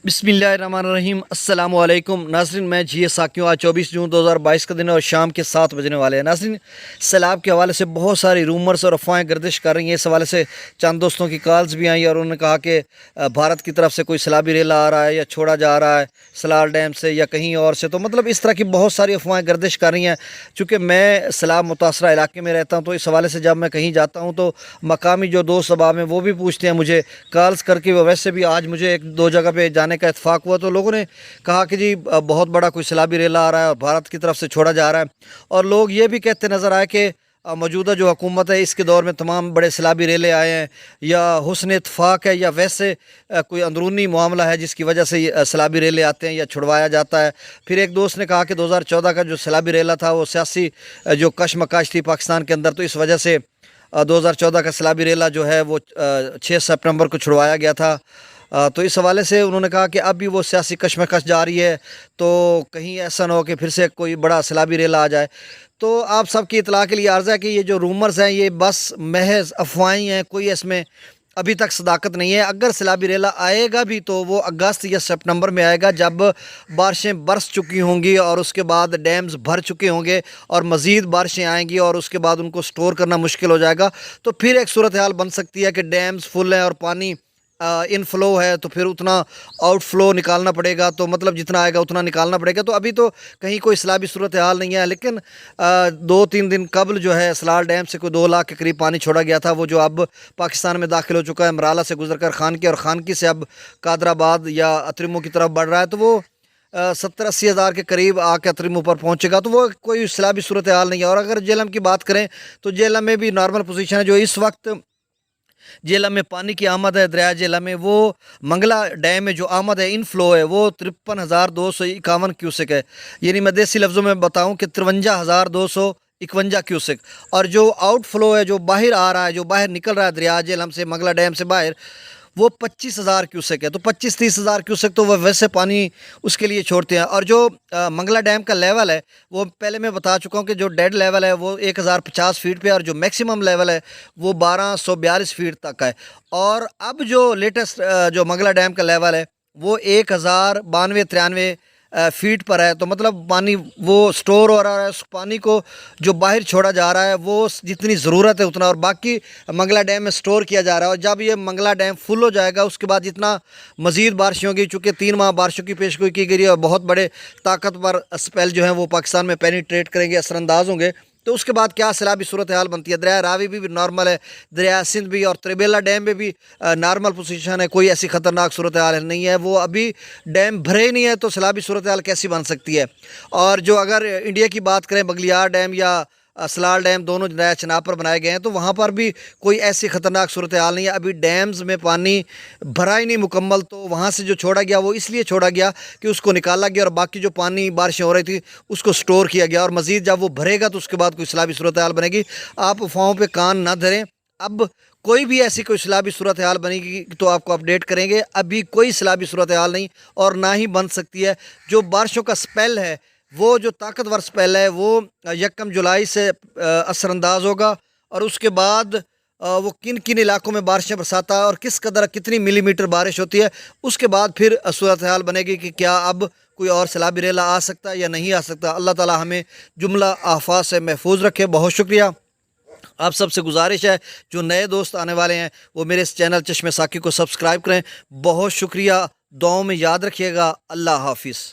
बिस्मिल्लाहिर्रहमानिर्रहीम। अस्सलाम वालेकुम नाज़रीन, मैं जी साकियों। आज 24 जून 2022 का दिन है और शाम के 7 बजने वाले हैं। नाज़रीन, सैलाब के हवाले से बहुत सारी रूमर्स और अफवाहें गर्दिश कर रही हैं। इस हवाले से चंद दोस्तों की कॉल्स भी आई और उन्होंने कहा कि भारत की तरफ से कोई सैलाबी रेला आ रहा है या छोड़ा जा रहा है सलाल डैम से या कहीं और से। तो मतलब इस तरह की बहुत सारी अफवाहें गर्दिश कर रही हैं। चूँकि मैं सैलाब मुतासरा इलाके में रहता हूँ, तो इस हवाले से जब मैं कहीं जाता हूँ तो मकामी जो दोस्त अहबाब हैं वो भी पूछते हैं मुझे कॉल्स करके। वैसे भी आज मुझे एक दो जगह पे जाने का इत्तेफाक हुआ तो लोगों ने कहा कि जी बहुत बड़ा कोई सैलाबी रेला आ रहा है और भारत की तरफ से छोड़ा जा रहा है। और लोग ये भी कहते नज़र आए कि मौजूदा जो हुकूमत है इसके दौर में तमाम बड़े सैलाबी रेले आए हैं, या हुस्न इत्तेफाक है, या वैसे कोई अंदरूनी मामला है जिसकी वजह से ये सैलाबी रेले आते हैं या छुड़वाया जाता है। फिर एक दोस्त ने कहा कि 2014 का जो सैलाबी रेला था वो सियासी जो कशमकश थी पाकिस्तान के अंदर, तो इस वजह से 2014 का सैलाबी रेला जो है वो 6 सितंबर को छुड़वाया गया था। तो इस हवाले से उन्होंने कहा कि अब भी वो सियासी कशमकश जारी है, तो कहीं ऐसा ना हो कि फिर से कोई बड़ा सैलाबी रेला आ जाए। तो आप सबकी इतला के लिए अर्ज़ है कि ये जो रूमर्स हैं ये बस महज अफवाहें हैं, कोई इसमें अभी तक सदाकत नहीं है। अगर सैलाबी रेला आएगा भी तो वो अगस्त या सितंबर में आएगा, जब बारिशें बरस चुकी होंगी और उसके बाद डैम्स भर चुके होंगे और मज़ीद बारिशें आएंगी और उसके बाद उनको स्टोर करना मुश्किल हो जाएगा। तो फिर एक सूरत हाल बन सकती है कि डैम्स फुल हैं और पानी इनफ्लो है, तो फिर उतना आउटफ्लो निकालना पड़ेगा, तो मतलब जितना आएगा उतना निकालना पड़ेगा। तो अभी तो कहीं कोई सैलाबी सूरत हाल नहीं है, लेकिन 2-3 दिन कबल जो है सलाल डैम से कोई 2 लाख के करीब पानी छोड़ा गया था, वो जो अब पाकिस्तान में दाखिल हो चुका है मराला से गुजर कर खानकी, और खानकी से अब कादराबाद या अतरिमो की तरफ बढ़ रहा है। तो वो 70-80 हज़ार के करीब आके अतरिमो पर पहुँचेगा। तो वो कोई सैलाबी सूरत हाल नहीं है। और अगर जेलम की बात करें तो जेलम में भी नॉर्मल पोजीशन है। जो इस वक्त जेलम में पानी की आमद है, दरिया जेलम में, वो मंगला डैम में जो आमद है, इनफ्लो है, वो 53,251 क्यूसेक है। यानी मैं देसी लफ्ज़ों में बताऊं कि 53,251 क्यूसेक। और जो आउटफ्लो है, जो बाहर आ रहा है, जो बाहर निकल रहा है दरिया जेलम से मंगला डैम से बाहर, वो 25,000 क्यूसेक है। तो 25-30 हज़ार क्यूसेक तो वह वैसे पानी उसके लिए छोड़ते हैं। और जो मंगला डैम का लेवल है वो पहले मैं बता चुका हूँ कि जो डेड लेवल है वो 1050 फीट पे, और जो मैक्सिमम लेवल है वो 1242 फीट तक है। और अब जो लेटेस्ट जो मंगला डैम का लेवल है वो 1092-93 फीट पर है। तो मतलब पानी वो स्टोर हो रहा है, उस पानी को जो बाहर छोड़ा जा रहा है वो जितनी ज़रूरत है उतना, और बाकी मंगला डैम में स्टोर किया जा रहा है। और जब ये मंगला डैम फुल हो जाएगा उसके बाद जितना मज़ीद बारिश होगी, चूँकि 3 माह बारिशों की पेशगोई की गई है और बहुत बड़े ताकतवर स्पेल जो हैं वो पाकिस्तान में पेनिट्रेट करेंगे, असरअंदाज होंगे, तो उसके बाद क्या सैलाबी सूरत हाल बनती है। दरिया रावी भी नॉर्मल है, दरिया सिंध भी, और त्रिबेला डैम में भी नॉर्मल पोजीशन है, कोई ऐसी ख़तरनाक सूरत हाल नहीं है। वो अभी डैम भरे नहीं है तो सैलाबी सूरत हाल कैसी बन सकती है। और जो अगर इंडिया की बात करें, बगलियार डैम या सलाल डैम दोनों नया चनाब पर बनाए गए हैं, तो वहाँ पर भी कोई ऐसी ख़तरनाक सूरत हाल नहीं है। अभी डैम्स में पानी भरा ही नहीं मुकम्मल, तो वहाँ से जो छोड़ा गया वो इसलिए छोड़ा गया कि उसको निकाला गया, और बाकी जो पानी बारिशें हो रही थी उसको स्टोर किया गया। और मज़ीद जब वो भरेगा तो उसके बाद कोई सैलाबी सूरत हाल बनेगी। आप अफवाहों पर कान ना धरें। अब कोई भी ऐसी कोई सैलाबी सूरत हाल बनेगी तो आपको अपडेट करेंगे। अभी कोई सैलाबी सूरत हाल नहीं और ना ही बन सकती है। जो बारिशों का स्पेल है, वो जो ताकतवर स्पेल है, वो 1 जुलाई से असरअंदाज होगा। और उसके बाद वो किन किन इलाकों में बारिशें बरसाता है और किस कदर कितनी मिलीमीटर बारिश होती है, उसके बाद फिर सूरत हाल बनेगी कि क्या अब कोई और सैलाबी रेला आ सकता है या नहीं आ सकता। अल्लाह ताला हमें जुमला आफात से महफूज रखे। बहुत शुक्रिया। आप सबसे गुजारिश है, जो नए दोस्त आने वाले हैं वो मेरे इस चैनल चश्मे साकी को सब्सक्राइब करें। बहुत शुक्रिया। दुआओं में याद रखिएगा। अल्लाह हाफिज़।